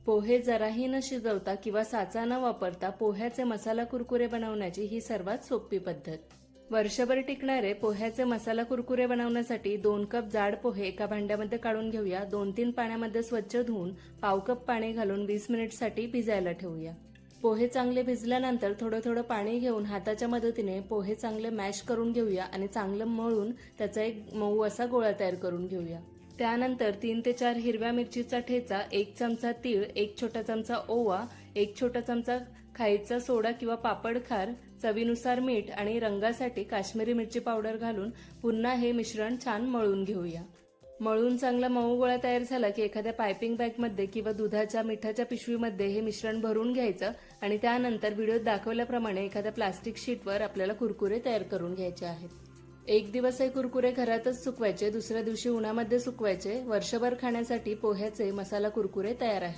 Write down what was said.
पोहे जराही न शिजवता किंवा साचा न वापरता पोह्याचे मसाला कुरकुरे बनवण्याची ही सर्वात सोपी पद्धत। वर्षभर टिकणारे पोह्याचे मसाला कुरकुरे बनवण्यासाठी 2 कप जाड पोहे एका भांड्यामध्ये काढून घेऊया। 2-3 पाण्यामध्ये स्वच्छ धुवून पाव कप पाणी घालून 20 मिनिटसाठी भिजायला ठेवूया। पोहे चांगले भिजल्यानंतर थोडं थोडं पाणी घेऊन हाताच्या मदतीने पोहे चांगले मॅश करून घेऊया आणि चांगलं मळून त्याचा एक मऊ असा गोळा तयार करून घेऊया। त्यानंतर 3 ते 4 हिरव्या मिरचीचा ठेचा, 1 चमचा तीळ, 1 छोटा चमचा ओवा, 1 छोटा चमचा खायचा सोडा किंवा पापड खार, चवीनुसार मीठ आणि रंगासाठी काश्मीरी मिरची पावडर घालून पुन्हा हे मिश्रण छान मळून घेऊया। मळून चांगला मऊ गोळा तयार झाला की एखाद्या पायपिंग बॅगमध्ये किंवा दुधाच्या मिठाच्या पिशवीमध्ये हे मिश्रण भरून घ्यायचं आणि त्यानंतर व्हिडिओत दाखवल्याप्रमाणे एखाद्या प्लास्टिक शीटवर आपल्याला कुरकुरे तयार करून घ्यायचे आहेत। एक दिवस हे कुरकुरे घरातच सुकवायचे, दुसऱ्या दिवशी उन्हामध्ये सुकवायचे। वर्षभर खाण्यासाठी पोह्याचे मसाला कुरकुरे तयार आहेत।